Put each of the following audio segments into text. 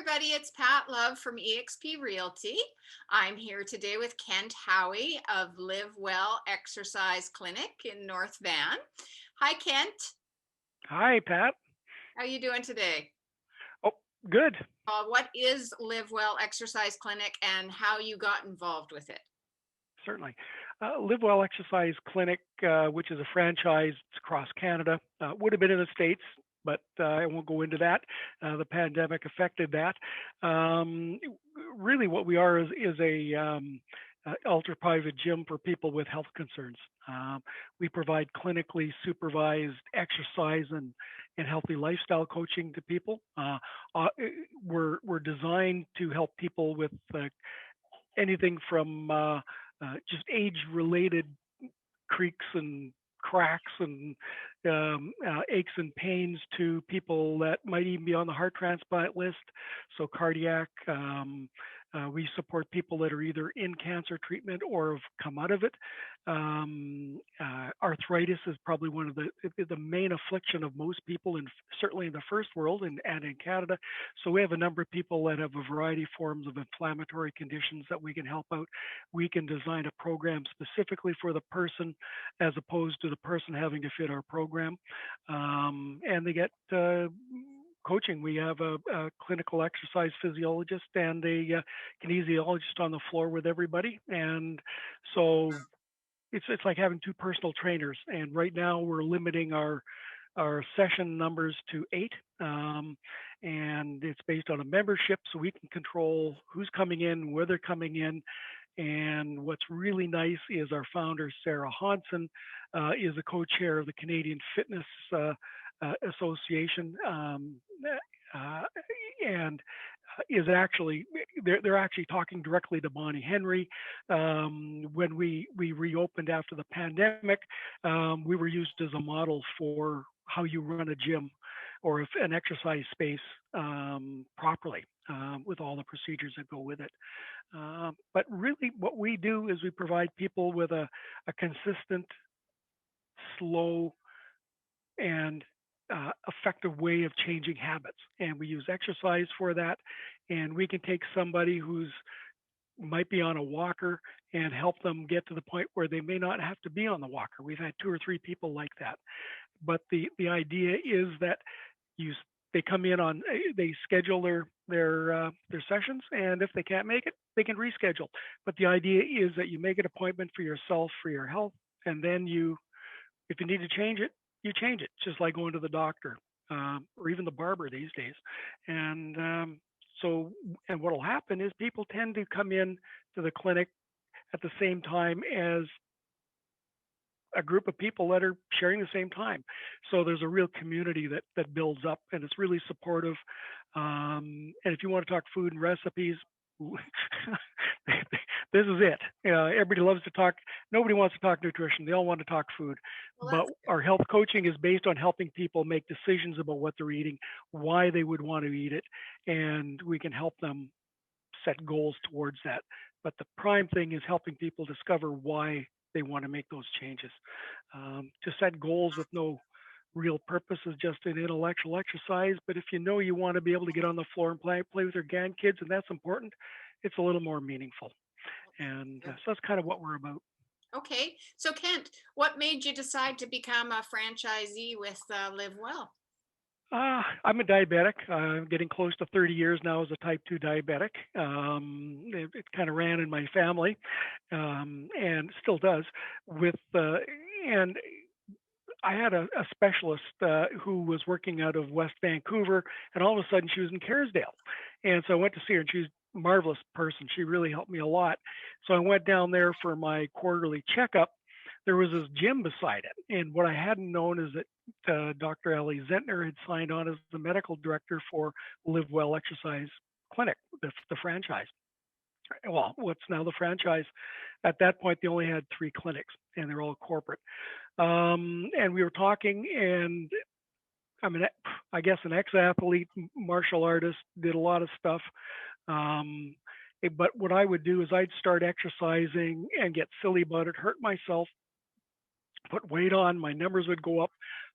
everybody. It's Pat Love from eXp Realty. I'm here today with Kent Howie of Live Well Exercise Clinic in North Van. Hi, Kent. Hi, Pat. How are you doing today? Oh, good. What is Live Well Exercise Clinic and how you got involved with it? Certainly. Live Well Exercise Clinic, which is a franchise across Canada, would have been in the States, but I won't go into that. The pandemic affected that. Um, Really, what we are is a ultra private gym for people with health concerns. We provide clinically supervised exercise and healthy lifestyle coaching to people. Uh, we're designed to help people with anything from just age-related creaks and cracks and aches and pains to people that might even be on the heart transplant list. So cardiac. We support people that are either in cancer treatment or have come out of it. Arthritis is probably one of the main affliction of most people, and certainly in the first world and in Canada. So we have a number of people that have a variety of forms of inflammatory conditions that we can help out. We can design a program specifically for the person as opposed to the person having to fit our program. And they get coaching. We have a clinical exercise physiologist and a kinesiologist on the floor with everybody. And so it's like having two personal trainers. And right now we're limiting our session numbers to 8. And it's based on a membership, so we can control who's coming in, where they're coming in. And what's really nice is our founder, Sarah Hansen, is the co-chair of the Canadian Fitness Association, uh, and is actually they're actually talking directly to Bonnie Henry. When we reopened after the pandemic, we were used as a model for how you run a gym or if an exercise space properly with all the procedures that go with it. But really, what we do is we provide people with a consistent, slow, and effective way of changing habits. And we use exercise for that. And we can take somebody who's might be on a walker and help them get to the point where they may not have to be on the walker. We've had 2 or 3 people like that. But the idea is that you they come in on they schedule their sessions, and if they can't make it, they can reschedule. But the idea is that you make an appointment for yourself for your health, and then if you need to change it, you change it, just like going to the doctor or even the barber these days. And so, and what will happen is people tend to come in to the clinic at the same time as a group of people that are sharing the same time. So there's a real community that builds up, and it's really supportive. And if you want to talk food and recipes, this is it. Everybody loves to talk. Nobody wants to talk nutrition. They all want to talk food. Well, But that's our health coaching is based on helping people make decisions about what they're eating, why they would want to eat it, and we can help them set goals towards that. But the prime thing is helping people discover why they want to make those changes. To set goals with no real purpose is just an intellectual exercise. But if you know you want to be able to get on the floor and play with your grandkids, and that's important, it's a little more meaningful. And good. so that's kind of what we're about. Okay. So, Kent, what made you decide to become a franchisee with Live Well? I'm a diabetic. I'm getting close to 30 years now as a type 2 diabetic. It kind of ran in my family and still does. And I had a specialist who was working out of West Vancouver, and all of a sudden she was in Kerrisdale. And so I went to see her, and she's a marvelous person. She really helped me a lot. So I went down there for my quarterly checkup. There was this gym beside it. And what I hadn't known is that Dr. Ellie Zentner had signed on as the medical director for Live Well Exercise Clinic, the franchise. Well, what's now the franchise? At that point, they only had 3 clinics, and they're all corporate. And we were talking, and I guess an ex-athlete, martial artist, did a lot of stuff. Um, but what I would do is I'd start exercising and get silly about it, hurt myself, put weight on, my numbers would go up.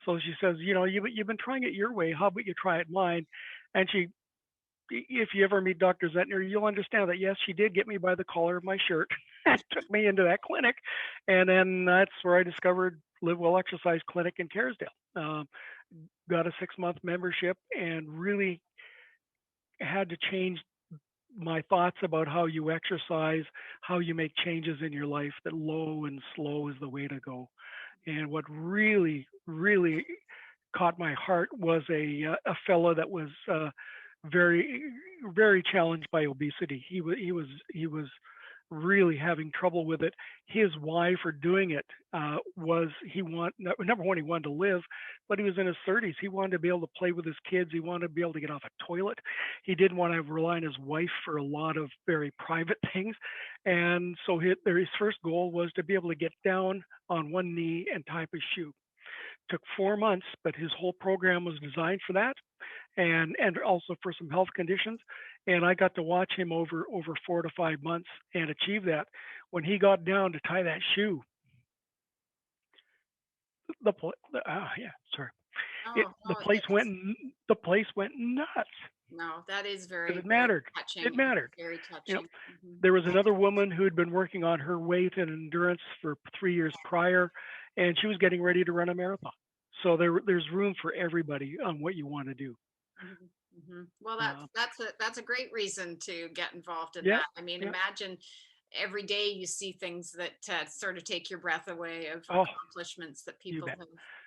So she says, you've been trying it your way. How about you try it mine? And she if you ever meet Dr. Zentner, you'll understand that yes, she did get me by the collar of my shirt and took me into that clinic, and then that's where I discovered Live Well Exercise Clinic in Kerrisdale. Got a 6-month membership and really had to change my thoughts about how you exercise, how you make changes in your life. That low and slow is the way to go. And what really caught my heart was a fellow that was very very challenged by obesity. He was really having trouble with it. His why for doing it was he want number one, he wanted to live, but he was in his 30s. He wanted to be able to play with his kids. He wanted to be able to get off a toilet. He didn't want to rely on his wife for a lot of very private things. And so his first goal was to be able to get down on one knee and tie up his shoe. Took 4 months, but his whole program was designed for that, and also for some health conditions. And I got to watch him over 4 to 5 months and achieve that. When he got down to tie that shoe, yeah, sorry, Oh, the oh, place went the place went nuts no, that is because very, it very mattered. It touching. mattered. Very You know, touching. Hmm. there was another woman who had been working on her weight and endurance for 3 years prior, and she was getting ready to run a marathon. So there's room for everybody on what you want to do. Mhm, mhm. Well, Uh, that's a great reason to get involved in yeah, that. I mean, yeah. imagine every day you see things that sort of take your breath away of Oh, accomplishments that you people bet.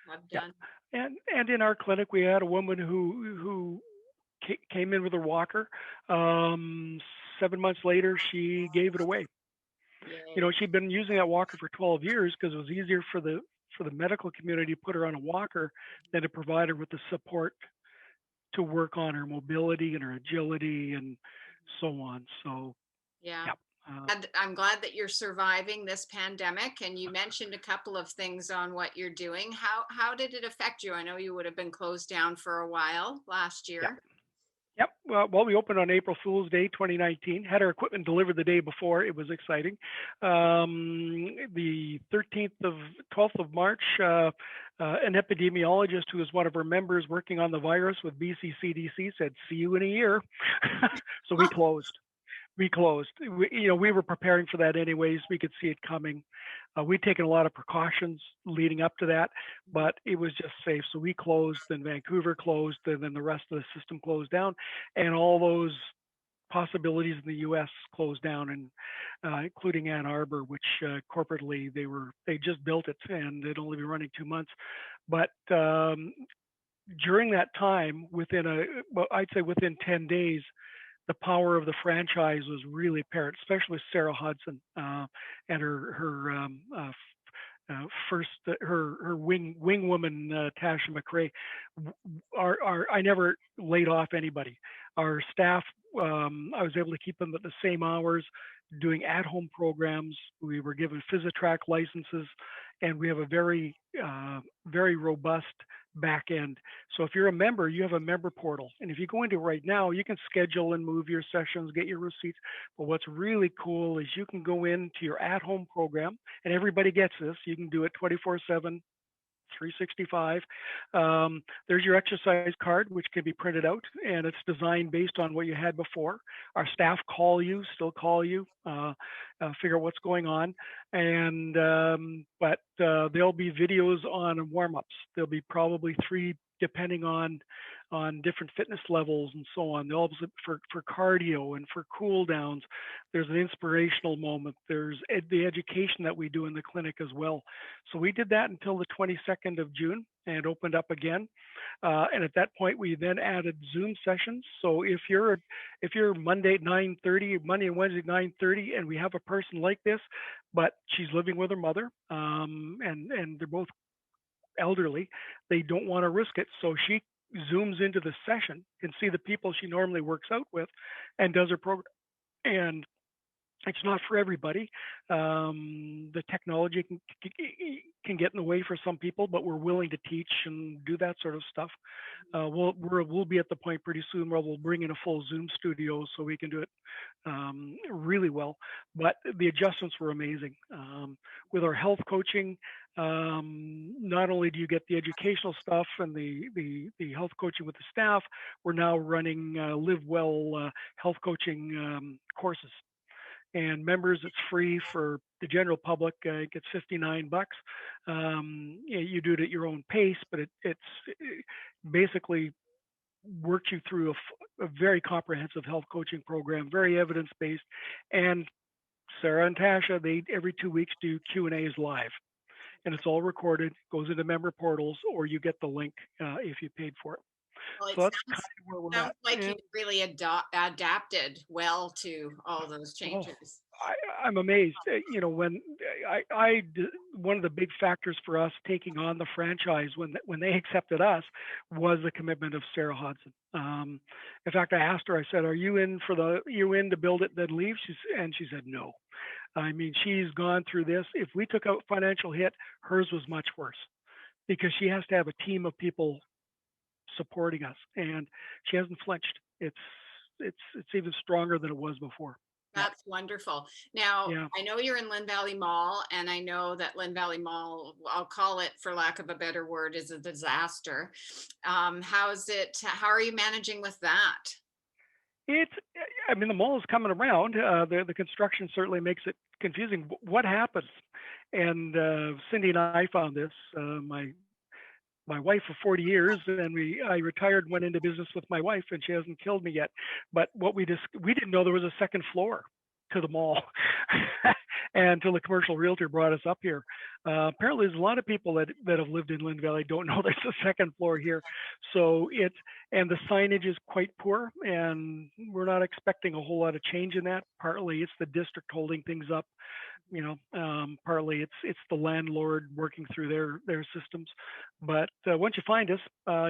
have Yep. done. And in our clinic, we had a woman who came in with her walker. Um, 7 months later, she gave it away. You know, Yay. she'd been using that walker for 12 years because it was easier for the medical community to put her on a walker than to provide her with the support to work on her mobility and her agility and so on. So, Yeah. yeah. Uh, And I'm glad that you're surviving this pandemic. And you mentioned a couple of things on what you're doing. How did it affect you? I know you would have been closed down for a while last yeah. year. Yep. Well, we opened on April Fool's Day, 2019. Had our equipment delivered the day before. It was exciting. The 12th of March, an epidemiologist who is one of our members working on the virus with BC CDC said, "See you in a year." So we closed. We were preparing for that anyways. We could see it coming. We'd taken a lot of precautions leading up to that, but it was just safe. So we closed, then Vancouver closed, and then the rest of the system closed down, and all those possibilities in the U.S. closed down, and including Ann Arbor, which corporately they just built it and it'd only be running 2 months. But during that time, I'd say within 10 days, the power of the franchise was really apparent, especially with Sarah Hudson and her wing woman Tasha McRae. Our I never laid off anybody. Our staff, I was able to keep them at the same hours, doing at-home programs. We were given Physitrack licenses, and we have a very robust back end. So if you're a member, you have a member portal, and if you go into it right now, you can schedule and move your sessions, get your receipts. But what's really cool is you can go into your at-home program, and everybody gets this. You can do it 24/7, 365. There's your exercise card, which can be printed out, and it's designed based on what you had before. Our staff still call you, figure out what's going on, and but there'll be videos on warm-ups. There'll be probably three, depending on different fitness levels and so on. They'll for cardio and for cool downs. There's an inspirational moment. There's the education that we do in the clinic as well. So we did that until the 22nd of June and opened up again. And at that point, we then added Zoom sessions. So if you're Monday at 9:30, Monday and Wednesday at 9:30, and we have a person like this, but she's living with her mother, and they're both elderly, they don't want to risk it. So she zooms into the session, can see the people she normally works out with, and does her program. And it's not for everybody. The technology can get in the way for some people, but we're willing to teach and do that sort of stuff. We'll be at the point pretty soon where we'll bring in a full Zoom studio so we can do it really well. But the adjustments were amazing with our health coaching. Not only do you get the educational stuff and the health coaching with the staff, we're now running Live Well health coaching courses. And members, it's free for the general public. It gets $59. You do it at your own pace, but it basically works you through a very comprehensive health coaching program, very evidence based. And Sarah and Tasha, they every 2 weeks do Q&As live, and it's all recorded, goes into member portals, or you get the link if you paid for it. Well, it So that's kind sounds of where we're sounds at. like you And really adapted well to all those oh, changes. I'm amazed. When one of the big factors for us taking on the franchise when they accepted us was the commitment of Sarah Hodson. In fact, I asked her. I said, "Are you in to build it then leave?" And she said no. I mean, she's gone through this. If we took a financial hit, hers was much worse because she has to have a team of people supporting us, and she hasn't flinched. It's even stronger than it was before. Yep. That's wonderful. Now, Yeah. I know you're in Lynn Valley Mall, and I know that Lynn Valley Mall, I'll call it for lack of a better word, is a disaster. How's it? How are you managing with that? It's, I mean, the mall is coming around. The construction certainly makes it confusing. What happens? And Cindy and I found this. My wife for 40 years, and I retired, went into business with my wife, and she hasn't killed me yet. But what we didn't know there was a second floor to the mall, and until the commercial realtor brought us up here. Apparently, there's a lot of people that have lived in Lynn Valley don't know there's a second floor here. So and the signage is quite poor, and we're not expecting a whole lot of change in that. Partly it's the district holding things up, partly it's the landlord working through their systems. But once you find us,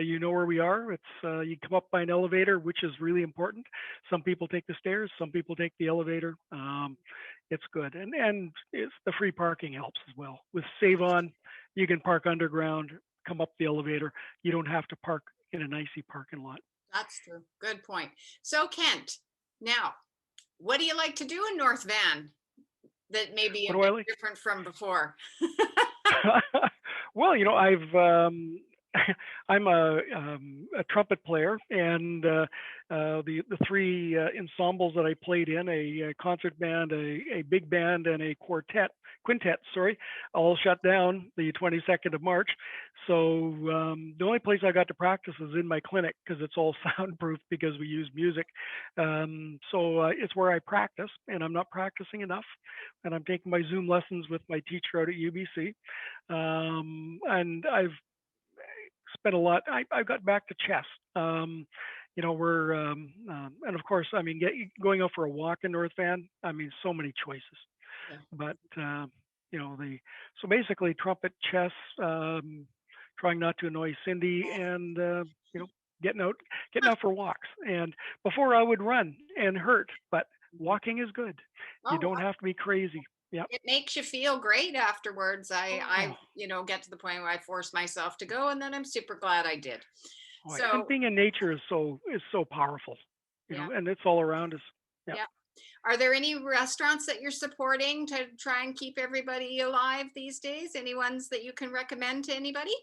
you know where we are. It's you come up by an elevator, which is really important. Some people take the stairs, some people take the elevator. It's good, and it's the free parking helps as well. With Save On, you can park underground, come up the elevator. You don't have to park in an icy parking lot. That's true. Good point. So, Kent, now, what do you like to do in North Van that may be What a do I bit like? different from before? Well, I've I'm a trumpet player, and the three ensembles that I played in, a concert band, a big band, and a quintet, sorry, all shut down the 22nd of March. So the only place I got to practice is in my clinic because it's all soundproof because we use music. So it's where I practice, and I'm not practicing enough. And I'm taking my Zoom lessons with my teacher out at UBC. And I've spent a lot. I got back to chess. We're and of course, I mean, going out for a walk in North Van. I mean, so many choices. Yeah. But the so basically trumpet, chess, trying not to annoy Cindy, and you know, getting out for walks. And before I would run and hurt, but walking is good. You Oh, don't have to be crazy. Yep. it makes you feel great afterwards. I Oh, get to the point where I force myself to go, and then I'm super glad I did. boy. And So, being in nature is so powerful, yeah, and it's all around us. Yep. yeah. Are there any restaurants that you're supporting to try and keep everybody alive these days? Any ones that you can recommend to anybody?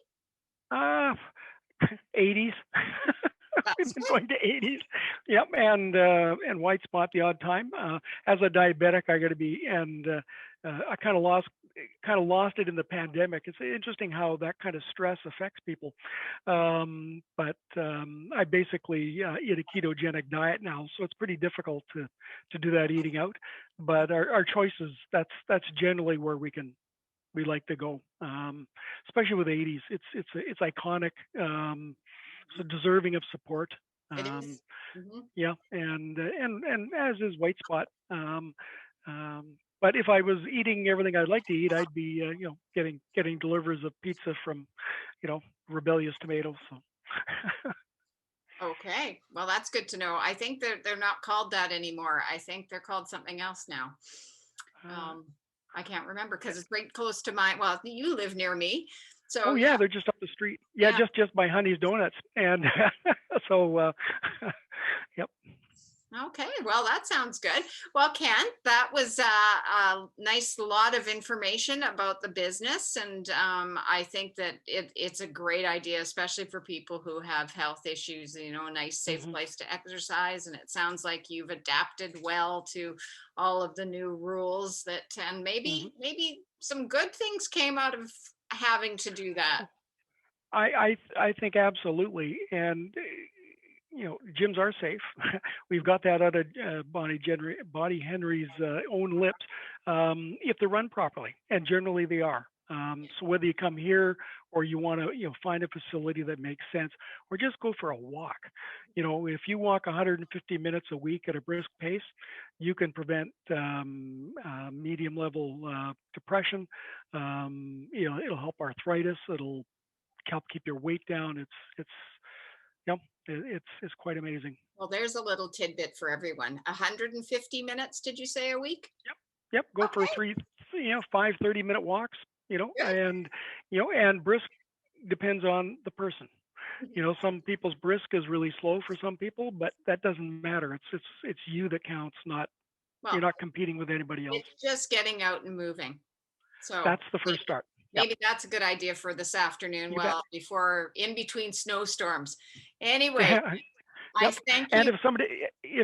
Uh, 80s. We've That's been good. going to 80s. Yep, and white spot the odd time. As a diabetic, I got to be, and I kind of lost it in the pandemic. It's interesting how that kind of stress affects people. But I basically eat a ketogenic diet now, so it's pretty difficult to do that eating out. But our choices, that's generally where we like to go, especially with 80s. It's iconic, so deserving of support. It Um, is. Mhm. yeah, and as is White Spot. But if I was eating everything I'd like to eat, I'd be getting deliveries of pizza from Rebellious Tomatoes. So Okay. Well, that's good to know. I think they're not called that anymore. I think they're called something else now. uh, Um, I can't remember because it's right close to my. Well, you live near me, oh so yeah, yeah, they're just up the street. Yeah, yeah. just by Honey's Donuts, and so yep. Okay, well, that sounds good. Well, Ken, that was a nice lot of information about the business, and I think that it's a great idea, especially for people who have health issues. You know, a nice, safe Hmm. place to exercise, and it sounds like you've adapted well to all of the new rules. And Hmm. maybe some good things came out of having to do that. I think absolutely, and gyms are safe. We've got that out of Bonnie Henry's own lips, if they're run properly, and generally they are. So whether you come here or you want to find a facility that makes sense, or just go for a walk, if you walk 150 minutes a week at a brisk pace, you can prevent medium level depression. It'll help arthritis. It'll help keep your weight down. It's Yep, it's quite amazing. Well, there's a little tidbit for everyone. 150 minutes, did you say, a week? Yep, yep. Go for Okay, 5 30-minute walks. good. And brisk depends on the person. Some people's brisk is really slow for some people, but that doesn't matter. It's you that counts, not you're Well, not competing with anybody else. it's just getting out and moving. So That's the first maybe start. Yep, maybe that's a good idea for this afternoon. you bet. Well, before in between snowstorms. Anyway, I Yep. thank And you. if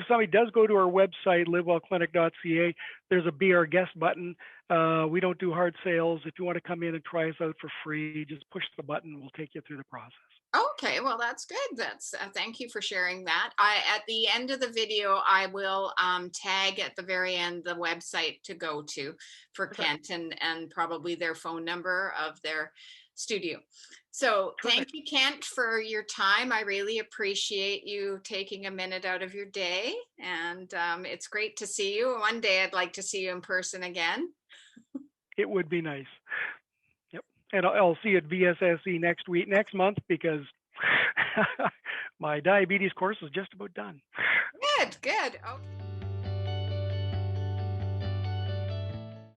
somebody does go to our website, livewellclinic.ca, there's a Be Our Guest button. We don't do hard sales. If you want to come in and try us out for free, just push the button. We'll take you through the process. Okay, well, that's good. That's thank you for sharing that. I At the end of the video, I will tag at the very end the website to go to for Perfect. Kent and probably their phone number of their studio. So thank Terrific. you, Kent, for your time. I really appreciate you taking a minute out of your day, and it's great to see you. One day, I'd like to see you in person again. It would be nice. Yep. And I'll see you at VSSE next month, because my diabetes course is just about done. Good, good. Okay.